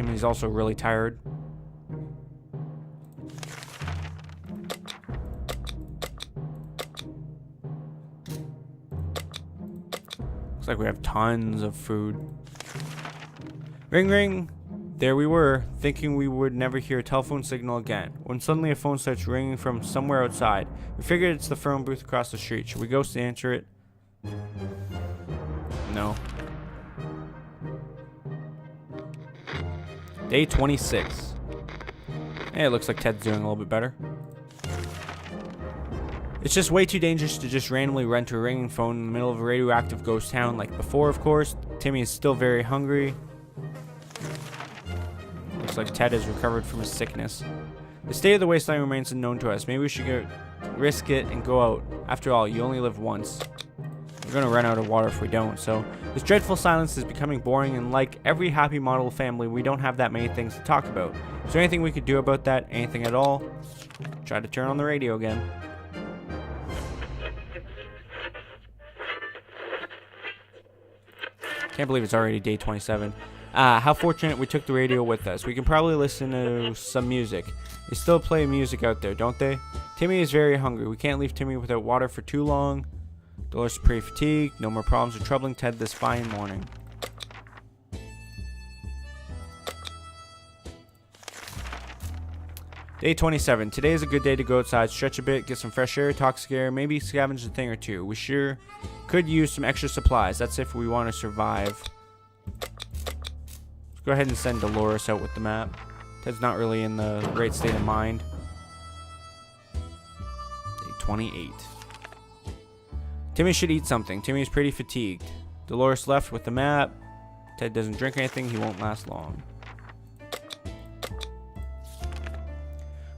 and he's also really tired. Looks like we have tons of food. Ring ring. There we were, thinking we would never hear a telephone signal again, when suddenly a phone starts ringing from somewhere outside. We figured it's the phone booth across the street. Should we go answer it? No. Day 26. Hey, it looks like Ted's doing a little bit better. It's just way too dangerous to just randomly run to a ringing phone in the middle of a radioactive ghost town like before, of course. Timmy is still very hungry. Looks like Ted has recovered from his sickness. The state of the wasteland remains unknown to us. Maybe we should risk it and go out. After all, you only live once. We're going to run out of water if we don't, so this dreadful silence is becoming boring, and like every happy model family, we don't have that many things to talk about. Is there anything we could do about that? Anything at all? Try to turn on the radio again. Can't believe it's already day 27. How fortunate we took the radio with us. We can probably listen to some music. They still play music out there, don't they? Timmy is very hungry. We can't leave Timmy without water for too long. Dolores is pretty fatigued. No more problems are troubling Ted this fine morning. Day 27. Today is a good day to go outside, stretch a bit, get some fresh air, toxic air, maybe scavenge a thing or two. We sure could use some extra supplies. That's if we want to survive. Let's go ahead and send Dolores out with the map. Ted's not really in the right state of mind. Day 28. Timmy should eat something. Timmy is pretty fatigued. Dolores left with the map. Ted doesn't drink anything. He won't last long.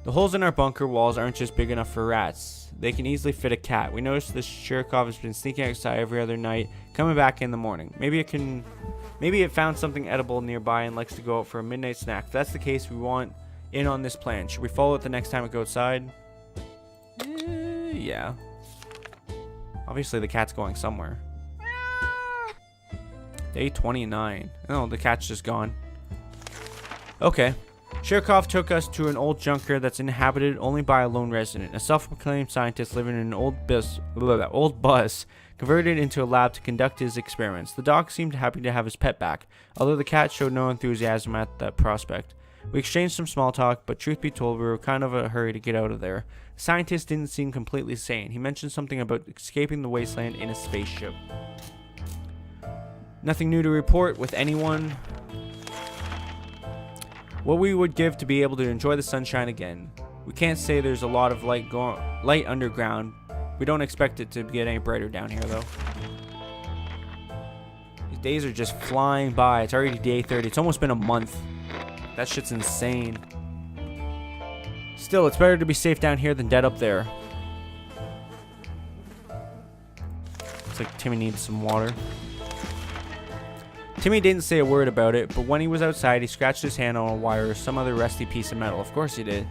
The holes in our bunker walls aren't just big enough for rats. They can easily fit a cat. We noticed the Shirkov has been sneaking outside every other night, coming back in the morning. Maybe it found something edible nearby and likes to go out for a midnight snack. If that's the case, we want in on this plan. Should we follow it the next time we go outside? Yeah. Obviously, the cat's going somewhere. Day 29. Oh, the cat's just gone. Okay. Shirkov took us to an old junker that's inhabited only by a lone resident, a self-proclaimed scientist living in an old bus converted into a lab to conduct his experiments. The dog seemed happy to have his pet back, although the cat showed no enthusiasm at that prospect. We exchanged some small talk, but truth be told, we were kind of in a hurry to get out of there. The scientist didn't seem completely sane. He mentioned something about escaping the wasteland in a spaceship. Nothing new to report with anyone. What we would give to be able to enjoy the sunshine again. We can't say there's a lot of light underground. We don't expect it to get any brighter down here, though. These days are just flying by. It's already day 30. It's almost been a month. That shit's insane. Still, it's better to be safe down here than dead up there. Looks like Timmy needs some water. Timmy didn't say a word about it, but when he was outside, he scratched his hand on a wire or some other rusty piece of metal. Of course he did.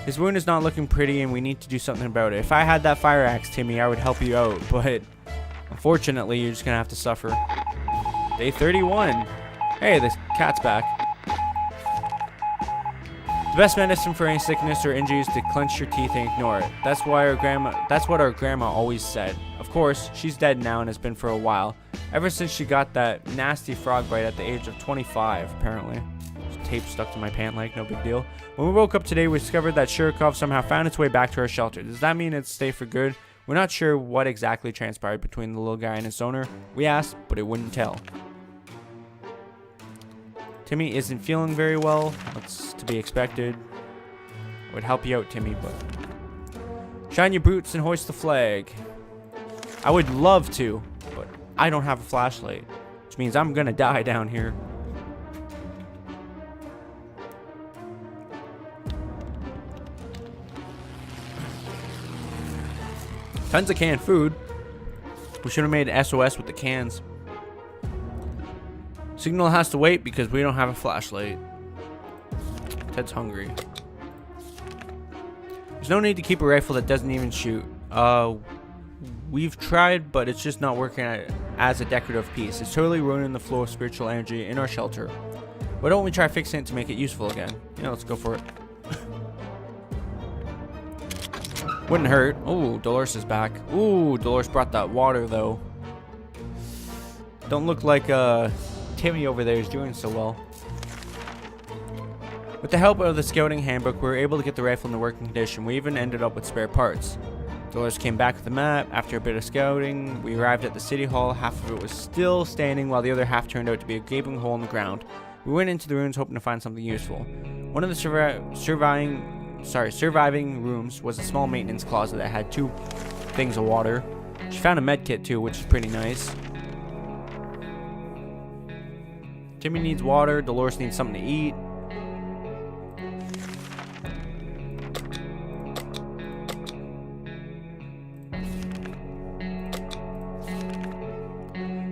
His wound is not looking pretty, and we need to do something about it. If I had that fire axe, Timmy, I would help you out, but unfortunately, you're just going to have to suffer. Day 31. Hey, this cat's back. The best medicine for any sickness or injury is to clench your teeth and ignore it. That's what our grandma always said. Of course, she's dead now and has been for a while. Ever since she got that nasty frog bite at the age of 25, apparently. Tape stuck to my pant leg, no big deal. When we woke up today, we discovered that Shirkov somehow found its way back to our shelter. Does that mean it's stay for good? We're not sure what exactly transpired between the little guy and his owner. We asked, but it wouldn't tell. Timmy isn't feeling very well. That's to be expected. I would help you out, Timmy, but... Shine your boots and hoist the flag. I would love to, but I don't have a flashlight, which means I'm gonna die down here. Tons of canned food. We should have made SOS with the cans. Signal has to wait because we don't have a flashlight. Ted's hungry. There's no need to keep a rifle that doesn't even shoot. We've tried, but it's just not working as a decorative piece. It's totally ruining the flow of spiritual energy in our shelter. Why don't we try fixing it to make it useful again? Yeah, let's go for it. Wouldn't hurt. Ooh, Dolores is back. Ooh, Dolores brought that water, though. Don't look like Timmy over there is doing so well. With the help of the scouting handbook, we were able to get the rifle into working condition. We even ended up with spare parts. Dolores came back with the map. After a bit of scouting, we arrived at the city hall. Half of it was still standing, while the other half turned out to be a gaping hole in the ground. We went into the ruins hoping to find something useful. One of the surviving rooms was a small maintenance closet that had 2 things of water. She found a med kit too, which is pretty nice. Timmy needs water. Dolores needs something to eat.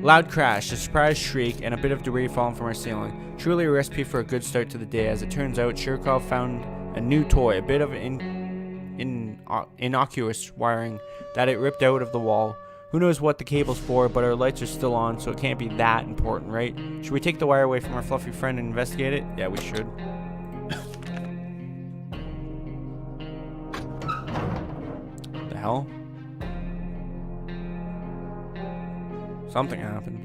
Loud crash, a surprise shriek, and a bit of debris falling from our ceiling. Truly a recipe for a good start to the day. As it turns out, Shirkov found a new toy, a bit of innocuous wiring that it ripped out of the wall. Who knows what the cable's for, but our lights are still on, so it can't be that important, right? Should we take the wire away from our fluffy friend and investigate it? Yeah, we should. What the hell? Something happened.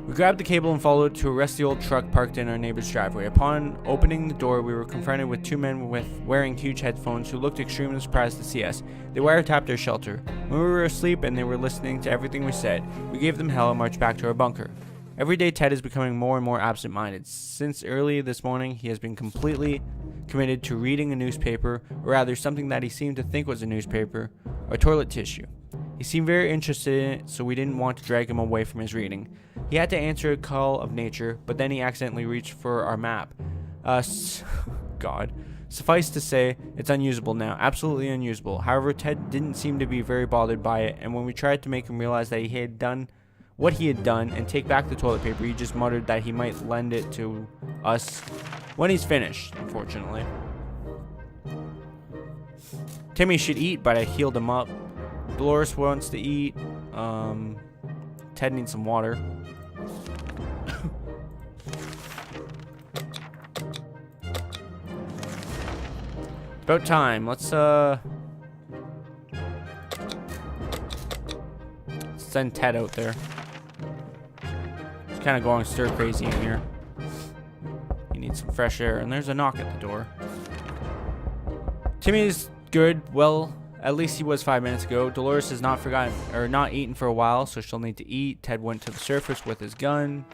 We grabbed the cable and followed it to a rusty old truck parked in our neighbor's driveway. Upon opening the door, we were confronted with 2 men wearing huge headphones who looked extremely surprised to see us. They wiretapped our shelter. When we were asleep and they were listening to everything we said, we gave them hell and marched back to our bunker. Every day, Ted is becoming more and more absent-minded. Since early this morning, he has been completely committed to reading a newspaper, or rather something that he seemed to think was a newspaper, or toilet tissue. He seemed very interested in it, so we didn't want to drag him away from his reading. He had to answer a call of nature, but then he accidentally reached for our map. God. Suffice to say, it's unusable now. Absolutely unusable. However, Ted didn't seem to be very bothered by it, and when we tried to make him realize that he had done what he had done and take back the toilet paper, he just muttered that he might lend it to us when he's finished, unfortunately. Timmy should eat, but I healed him up. Dolores wants to eat. Ted needs some water. About time. Let's send Ted out there. He's kind of going stir crazy in here. He needs some fresh air, and there's a knock at the door. Timmy's good. Well, at least he was 5 minutes ago. Dolores has not forgotten or not eaten for a while, so she'll need to eat. Ted went to the surface with his gun.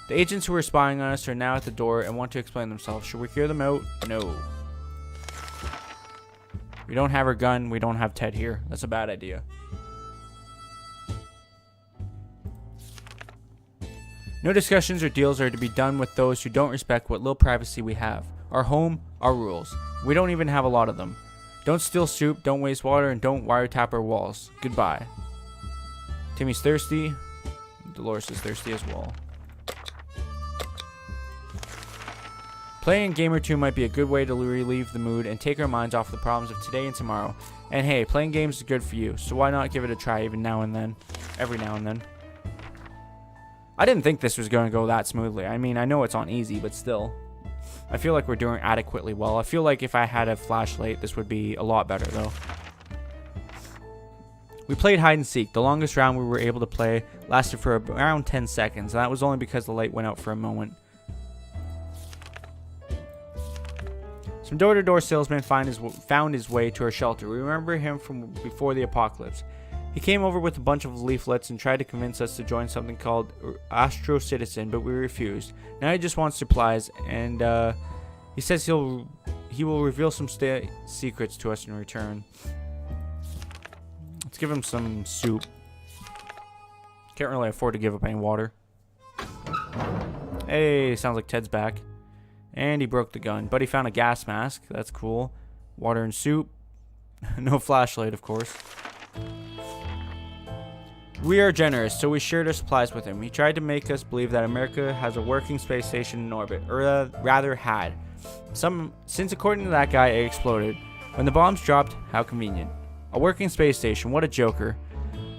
The agents who were spying on us are now at the door and want to explain themselves. Should we hear them out? No. We don't have our gun. We don't have Ted here. That's a bad idea. No discussions or deals are to be done with those who don't respect what little privacy we have. Our home, our rules. We don't even have a lot of them. Don't steal soup, don't waste water, and don't wiretap our walls. Goodbye. Timmy's thirsty. Dolores is thirsty as well. Playing a game or two might be a good way to relieve the mood and take our minds off the problems of today and tomorrow. And hey, playing games is good for you, so why not give it a try even now and then? Every now and then. I didn't think this was going to go that smoothly. I mean, I know it's on easy, but still. I feel like we're doing adequately well. I feel like if I had a flashlight, this would be a lot better, though. We played hide and seek. The longest round we were able to play lasted for around 10 seconds, and that was only because the light went out for a moment. Some door-to-door salesman found his way to our shelter. We remember him from before the apocalypse. He came over with a bunch of leaflets and tried to convince us to join something called Astro Citizen, but we refused. Now he just wants supplies, and he says he will reveal some secrets to us in return. Let's give him some soup. Can't really afford to give up any water. Hey, sounds like Ted's back. And he broke the gun, but he found a gas mask. That's cool. Water and soup. No flashlight, of course. We are generous, so we shared our supplies with him. He tried to make us believe that America has a working space station in orbit, or rather had. Since according to that guy, it exploded. When the bombs dropped, how convenient. A working space station, what a joker.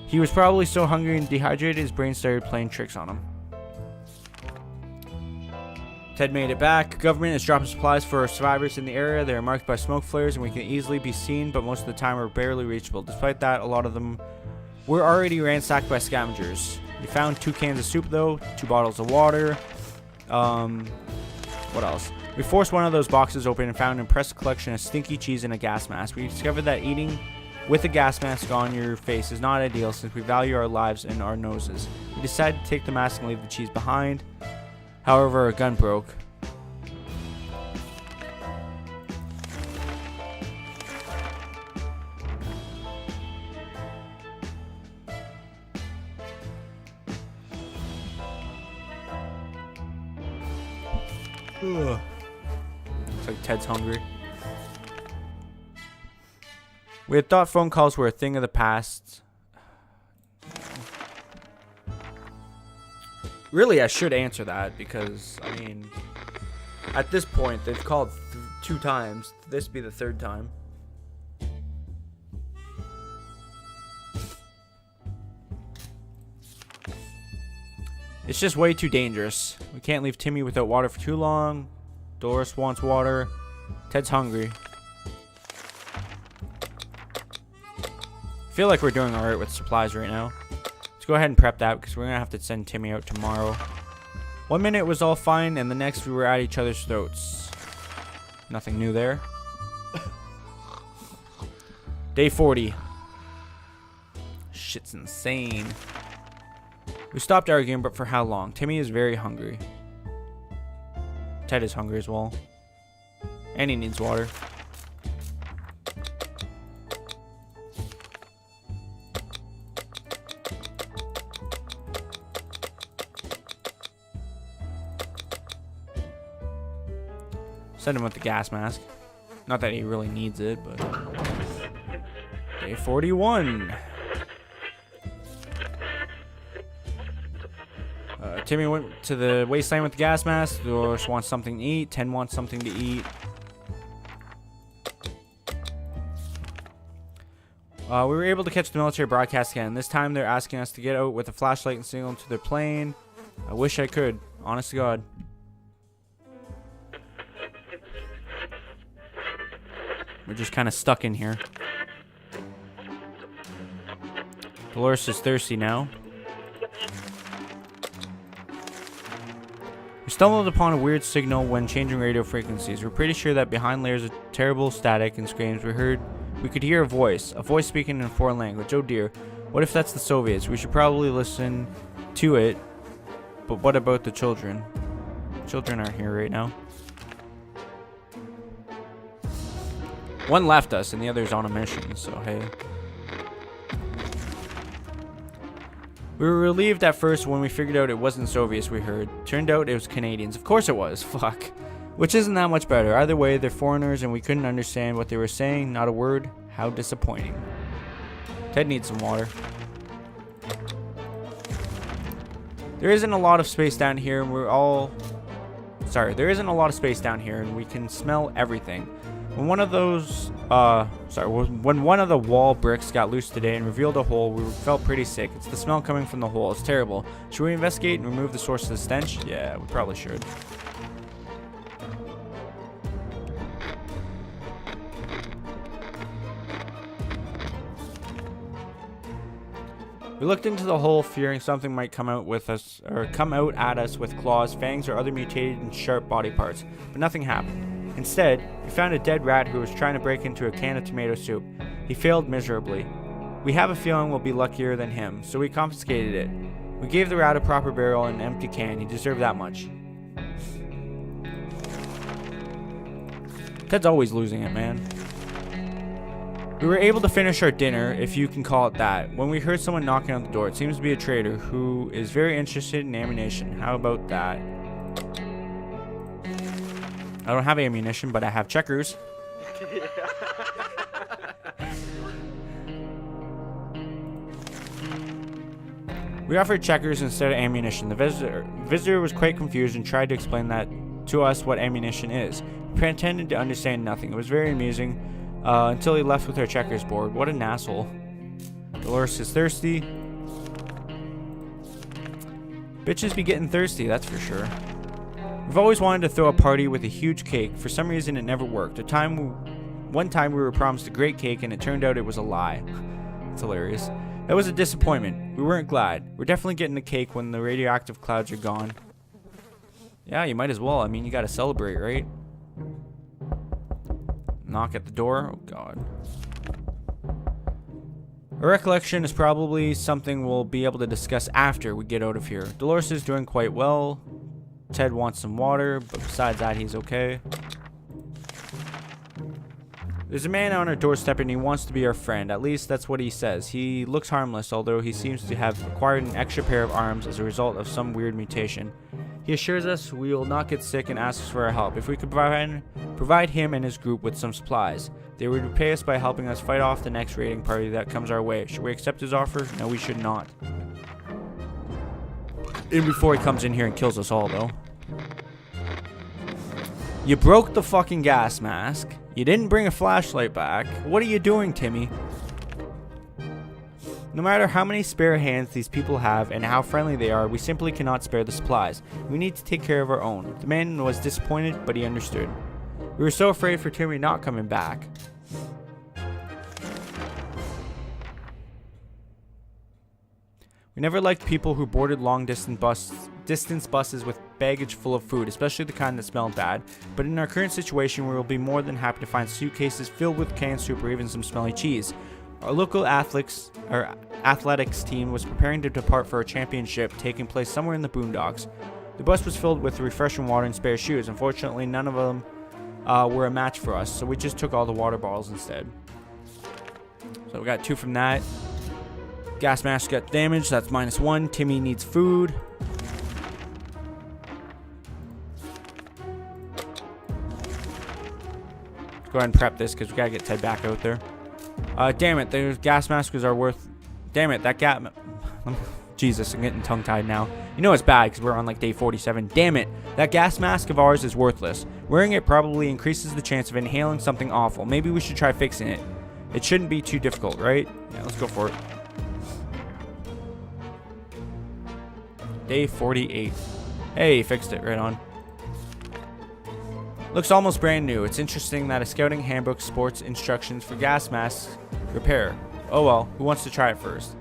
He was probably so hungry and dehydrated his brain started playing tricks on him. Ted made it back. Government is dropping supplies for survivors in the area. They are marked by smoke flares and we can easily be seen, but most of the time are barely reachable. Despite that, a lot of them were already ransacked by scavengers. We found 2 cans of soup though, 2 bottles of water. What else? We forced one of those boxes open and found an impressive collection of stinky cheese and a gas mask. We discovered that eating with a gas mask on your face is not ideal since we value our lives and our noses. We decided to take the mask and leave the cheese behind. However, our gun broke. Ugh. Looks like Ted's hungry. We had thought phone calls were a thing of the past. Really, I should answer that because, I mean, at this point, they've called 2 times. This be the 3rd time. It's just way too dangerous. We can't leave Timmy without water for too long. Dolores wants water. Ted's hungry. I feel like we're doing alright with supplies right now. Let's go ahead and prep that because we're going to have to send Timmy out tomorrow. 1 minute it was all fine and the next we were at each other's throats. Nothing new there. Day 40. Shit's insane. We stopped arguing, but for how long? Timmy is very hungry. Ted is hungry as well. And he needs water. Send him with the gas mask. Not that he really needs it, but... Day 41. Timmy went to the wasteland with the gas mask. Dolores wants something to eat. Ted wants something to eat. We were able to catch the military broadcast again. This time they're asking us to get out with a flashlight and signal to their plane. I wish I could. Honest to God. We're just kind of stuck in here. Dolores is thirsty now. We stumbled upon a weird signal when changing radio frequencies. We're pretty sure that behind layers of terrible static and screams we could hear a voice speaking in a foreign language. Oh dear, what if that's the Soviets? We should probably listen to it, but what about the children? Children aren't here right now. One left us and the other's on a mission, so hey. We were relieved at first when we figured out it wasn't Soviets we heard. Turned out it was Canadians. Of course it was. Fuck. Which isn't that much better. Either way, they're foreigners and we couldn't understand what they were saying. Not a word. How disappointing. Ted needs some water. There isn't a lot of space down here and there isn't a lot of space down here and we can smell everything. When one of the wall bricks got loose today and revealed a hole, we felt pretty sick. It's the smell coming from the hole. It's terrible. Should we investigate and remove the source of the stench? Yeah, we probably should. We looked into the hole, fearing something might come out at us with claws, fangs, or other mutated and sharp body parts, but nothing happened. Instead, we found a dead rat who was trying to break into a can of tomato soup. He failed miserably. We have a feeling we'll be luckier than him, so we confiscated it. We gave the rat a proper burial and an empty can. He deserved that much. Ted's always losing it, man. We were able to finish our dinner, if you can call it that, when we heard someone knocking on the door. It seems to be a trader who is very interested in ammunition. How about that? I don't have ammunition, but I have checkers. We offered checkers instead of ammunition. The visitor was quite confused and tried to explain that to us what ammunition is. We pretended to understand nothing. It was very amusing until he left with our checkers board. What an asshole. Dolores is thirsty. Bitches be getting thirsty, that's for sure. We've always wanted to throw a party with a huge cake. For some reason, it never worked. One time we were promised a great cake, and it turned out it was a lie. It's hilarious. That was a disappointment. We weren't glad. We're definitely getting the cake when the radioactive clouds are gone. Yeah, you might as well. I mean, you gotta celebrate, right? Knock at the door. Oh, God. A recollection is probably something we'll be able to discuss after we get out of here. Dolores is doing quite well. Ted wants some water, but besides that, he's okay. There's a man on our doorstep and he wants to be our friend. At least that's what he says. He looks harmless, although he seems to have acquired an extra pair of arms as a result of some weird mutation. He assures us we will not get sick and asks for our help. If we could provide him and his group with some supplies, they would repay us by helping us fight off the next raiding party that comes our way. Should we accept his offer? No, we should not. And before he comes in here and kills us all, though. You broke the fucking gas mask. You didn't bring a flashlight back. What are you doing, Timmy? No matter how many spare hands these people have and how friendly they are, we simply cannot spare the supplies. We need to take care of our own. The man was disappointed, but he understood. We were so afraid for Timmy not coming back. We never liked people who boarded long-distance buses with baggage full of food, especially the kind that smelled bad. But in our current situation, we will be more than happy to find suitcases filled with canned soup or even some smelly cheese. Our local athletics team was preparing to depart for a championship taking place somewhere in the boondocks. The bus was filled with refreshing water and spare shoes. Unfortunately, none of them were a match for us, so we just took all the water bottles instead. So we got 2 from that. Gas mask got damaged, that's -1. Timmy needs food. Let's go ahead and prep this because we gotta get Ted back out there. Damn it, those gas masks are worth... Damn it, that gas... Jesus, I'm getting tongue-tied now. You know it's bad because we're on like day 47. Damn it, that gas mask of ours is worthless. Wearing it probably increases the chance of inhaling something awful. Maybe we should try fixing it. It shouldn't be too difficult, right? Yeah, let's go for it. Day 48. Hey, fixed it. Right on. Looks almost brand new. It's interesting that a scouting handbook sports instructions for gas masks repair. Oh well, who wants to try it first?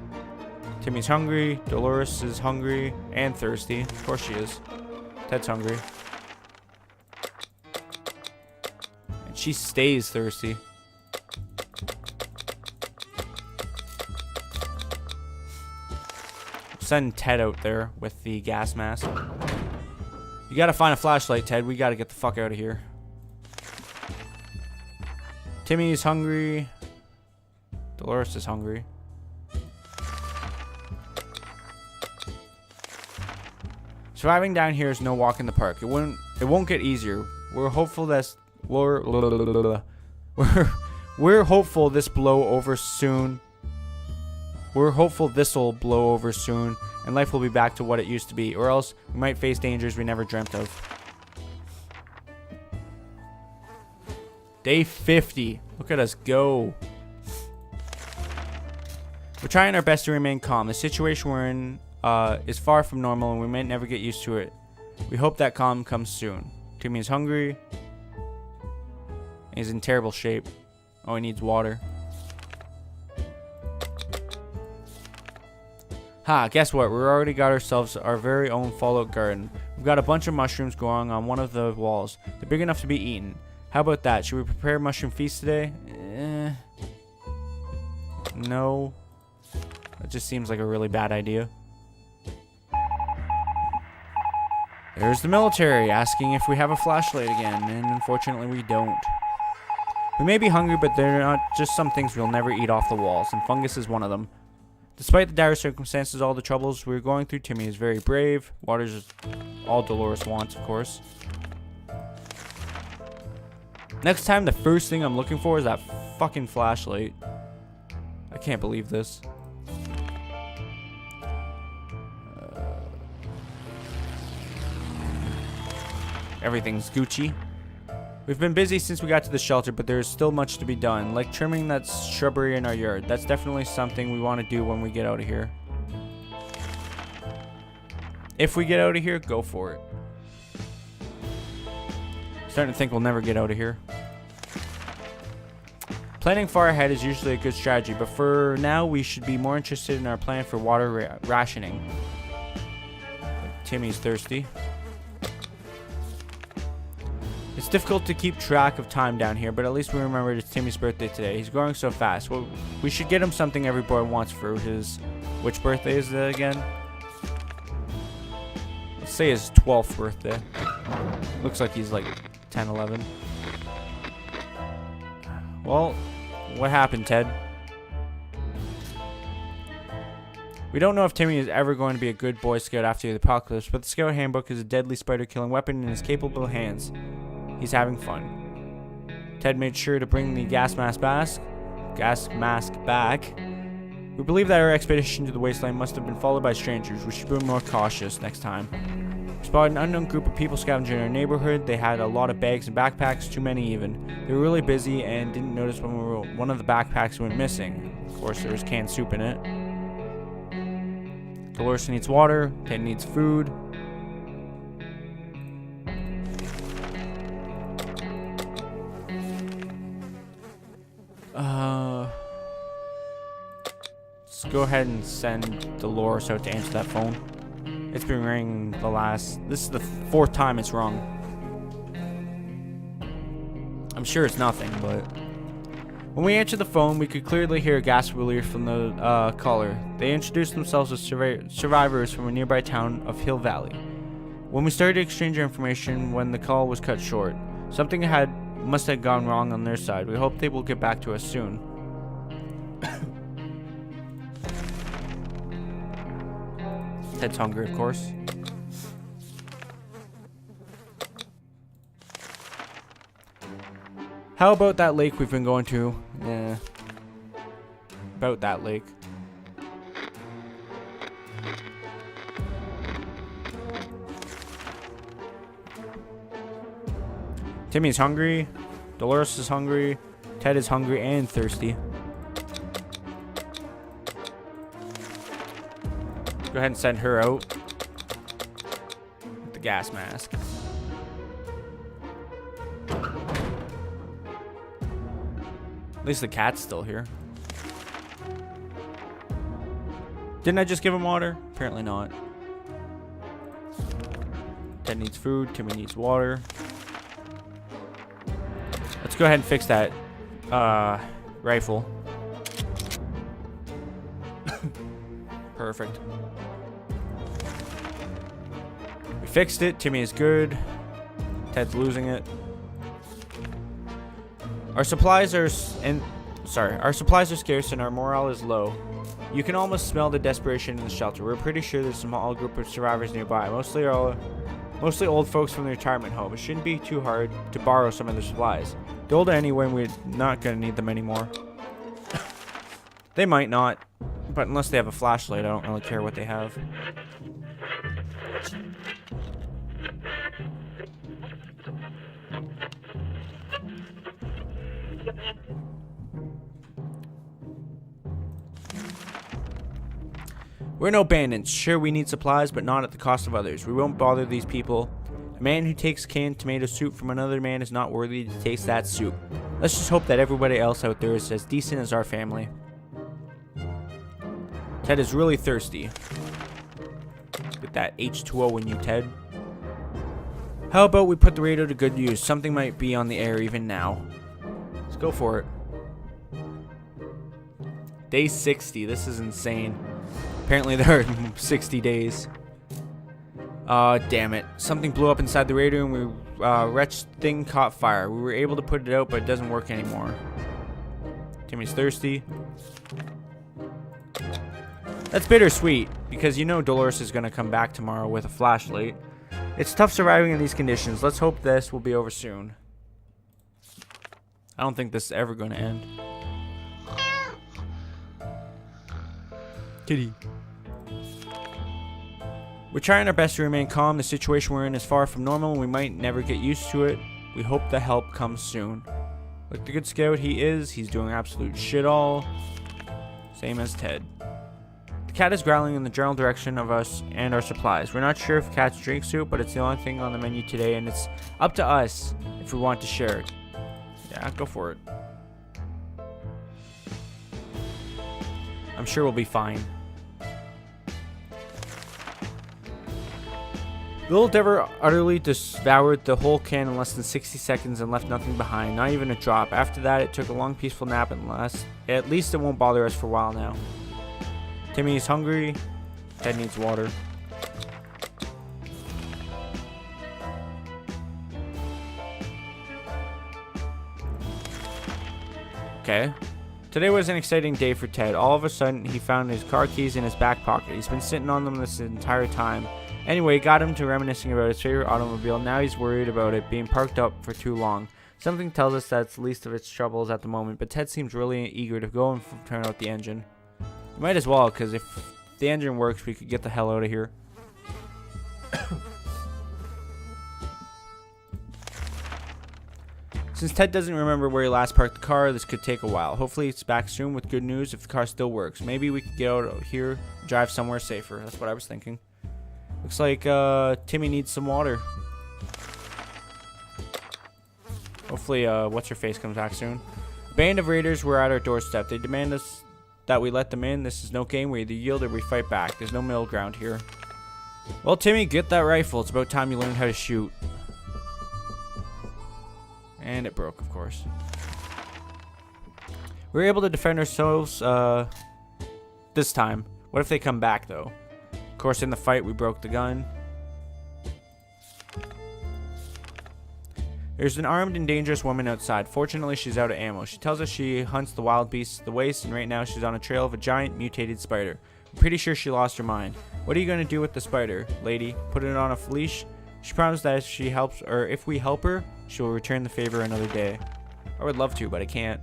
Timmy's hungry, Dolores is hungry and thirsty. Of course she is. Ted's hungry. And she stays thirsty. Send Ted out there with the gas mask. You gotta find a flashlight, Ted. We gotta get the fuck out of here. Timmy's hungry. Dolores is hungry. Surviving down here is no walk in the park. It won't get easier. We're hopeful this we're hopeful this blow over soon. We're hopeful this'll blow over soon and life will be back to what it used to be, or else we might face dangers we never dreamt of. Day 50. Look at us go. We're trying our best to remain calm. The situation we're in is far from normal and we might never get used to it. We hope that calm comes soon. Timmy is hungry. He's in terrible shape. Oh, he needs water. Ha, guess what? We've already got ourselves our very own fallout garden. We've got a bunch of mushrooms growing on one of the walls. They're big enough to be eaten. How about that? Should we prepare a mushroom feast today? No. That just seems like a really bad idea. There's the military asking if we have a flashlight again, and unfortunately we don't. We may be hungry, but they're not just some things we'll never eat off the walls, and fungus is one of them. Despite the dire circumstances, all the troubles we're going through, Timmy is very brave. Water's all Dolores wants, of course. Next time, the first thing I'm looking for is that fucking flashlight. I can't believe this. Everything's Gucci. We've been busy since we got to the shelter, but there's still much to be done, like trimming that shrubbery in our yard. That's definitely something we want to do when we get out of here. If we get out of here, go for it. Starting to think we'll never get out of here. Planning far ahead is usually a good strategy, but for now we should be more interested in our plan for water rationing. Timmy's thirsty. It's difficult to keep track of time down here, but at least we remembered it's Timmy's birthday today. He's growing so fast. Well, we should get him something every boy wants for his... Which birthday is it again? Let's say his 12th birthday. Looks like he's like 10, 11. Well, what happened, Ted? We don't know if Timmy is ever going to be a good Boy Scout after the apocalypse, but the Scout Handbook is a deadly spider-killing weapon in his capable hands. He's having fun. Ted made sure to bring the gas mask back. We believe that our expedition to the wasteland must have been followed by strangers. We should be more cautious next time. We spotted an unknown group of people scavenging our neighborhood. They had a lot of bags and backpacks, too many even. They were really busy and didn't notice when one of the backpacks went missing. Of course, there was canned soup in it. Dolores needs water. Ted needs food. Let's go ahead and send Dolores out to answer that phone. It's been ringing this is the 4th time it's rung. I'm sure it's nothing, but when we answered the phone, we could clearly hear a gasp of relief from the caller. They introduced themselves as survivors from a nearby town of Hill Valley. When we started to exchange our information, when the call was cut short, something must have gone wrong on their side. We hope they will get back to us soon. Ted's hungry, of course. How about that lake we've been going to? Yeah. About that lake. Timmy's hungry. Dolores is hungry. Ted is hungry and thirsty. Go ahead and send her out with the gas mask. At least the cat's still here. Didn't I just give him water? Apparently not. Ted needs food. Timmy needs water. Let's go ahead and fix that rifle. Perfect. We fixed it. Timmy is good. Ted's losing it. Our supplies are scarce and our morale is low. You can almost smell the desperation in the shelter. We're pretty sure there's a small group of survivors nearby, mostly old folks from the retirement home. It shouldn't be too hard to borrow some of their supplies. They're older anyway, and we're not going to need them anymore. They might not, but unless they have a flashlight, I don't really care what they have. We're no bandits. Sure, we need supplies, but not at the cost of others. We won't bother these people. A man who takes canned tomato soup from another man is not worthy to taste that soup. Let's just hope that everybody else out there is as decent as our family. Ted is really thirsty. Get that H2O in you, Ted. How about we put the radio to good use? Something might be on the air even now. Let's go for it. Day 60. This is insane. Apparently there are 60 days. Damn it. Something blew up inside the radio and wretched thing caught fire. We were able to put it out, but it doesn't work anymore. Timmy's thirsty. That's bittersweet, because you know Dolores is going to come back tomorrow with a flashlight. It's tough surviving in these conditions. Let's hope this will be over soon. I don't think this is ever going to end. Kitty. We're trying our best to remain calm. The situation we're in is far from normal and we might never get used to it. We hope the help comes soon. Like the good scout he is, he's doing absolute shit all. Same as Ted. The cat is growling in the general direction of us and our supplies. We're not sure if cats drink soup, but it's the only thing on the menu today, and it's up to us if we want to share it. Yeah, go for it. I'm sure we'll be fine. Little Dever utterly devoured the whole can in less than 60 seconds and left nothing behind, not even a drop. After that, it took a long, peaceful nap, and at least it won't bother us for a while now. Timmy's hungry. Ted needs water. Okay. Today was an exciting day for Ted. All of a sudden, he found his car keys in his back pocket. He's been sitting on them this entire time. Anyway, got him to reminiscing about his favorite automobile. Now he's worried about it being parked up for too long. Something tells us that's the least of its troubles at the moment, but Ted seems really eager to go and turn out the engine. You might as well, because if the engine works, we could get the hell out of here. Since Ted doesn't remember where he last parked the car, this could take a while. Hopefully it's back soon with good news if the car still works. Maybe we could get out of here, drive somewhere safer. That's what I was thinking. Looks like Timmy needs some water. Hopefully what's-her-face comes back soon. A band of raiders were at our doorstep. They demand us that we let them in. This is no game. We either yield or we fight back. There's no middle ground here. Well, Timmy, get that rifle. It's about time you learned how to shoot. And it broke, of course. We were able to defend ourselves this time. What if they come back, though? Of course, in the fight, we broke the gun. There's an armed and dangerous woman outside. Fortunately, she's out of ammo. She tells us she hunts the wild beasts of the waste, and right now she's on a trail of a giant mutated spider. I'm pretty sure she lost her mind. What are you going to do with the spider, lady? Put it on a leash? She promised that if she helps, or if we help her, she will return the favor another day. I would love to, but I can't.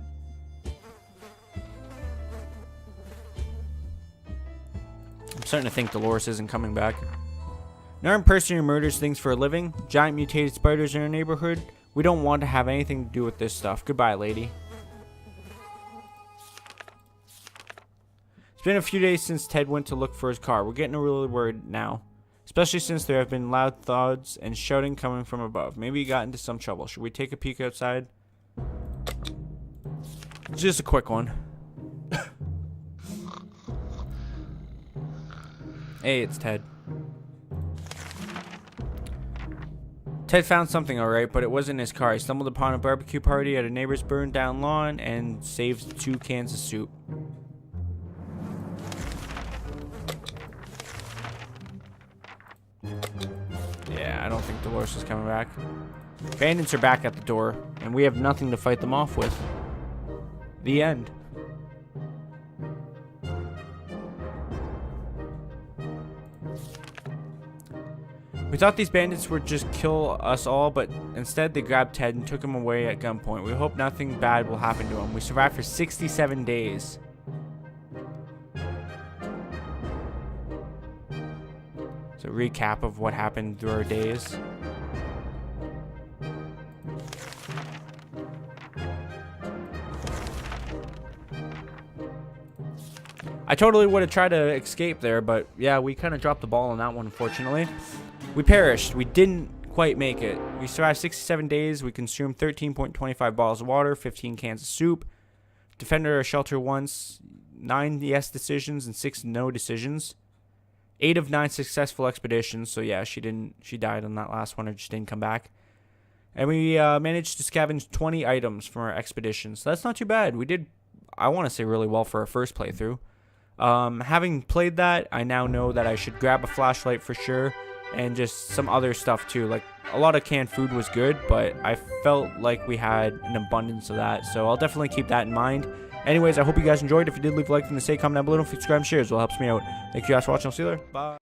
I'm starting to think Dolores isn't coming back. An armed person who murders things for a living. Giant mutated spiders in our neighborhood. We don't want to have anything to do with this stuff. Goodbye, lady. It's been a few days since Ted went to look for his car. We're getting really worried now. Especially since there have been loud thuds and shouting coming from above. Maybe he got into some trouble. Should we take a peek outside? Just a quick one. Hey, it's Ted. Ted found something alright, but it wasn't his car. He stumbled upon a barbecue party at a neighbor's burned down lawn and saved 2 cans of soup. Yeah, I don't think Dolores is coming back. Bandits are back at the door, and we have nothing to fight them off with. The end. We thought these bandits would just kill us all, but instead they grabbed Ted and took him away at gunpoint. We hope nothing bad will happen to him. We survived for 67 days. So recap of what happened through our days. I totally would have tried to escape there, but yeah, we kind of dropped the ball on that one, unfortunately. We perished. We didn't quite make it. We survived 67 days. We consumed 13.25 bottles of water, 15 cans of soup, defended our shelter once, 9 yes decisions and 6 no decisions. 8 of 9 successful expeditions. So yeah, she died on that last one, or just didn't come back. And we managed to scavenge 20 items from our expedition. So that's not too bad. We did, I want to say, really well for our first playthrough. Having played that, I now know that I should grab a flashlight for sure, and just some other stuff too. Like, a lot of canned food was good, but I felt like we had an abundance of that, so I'll definitely keep that in mind. Anyways, I hope you guys enjoyed. If you did, leave a like from the say, comment down below, and subscribe and share as well, helps me out. Thank you guys for watching. I'll see you later. Bye.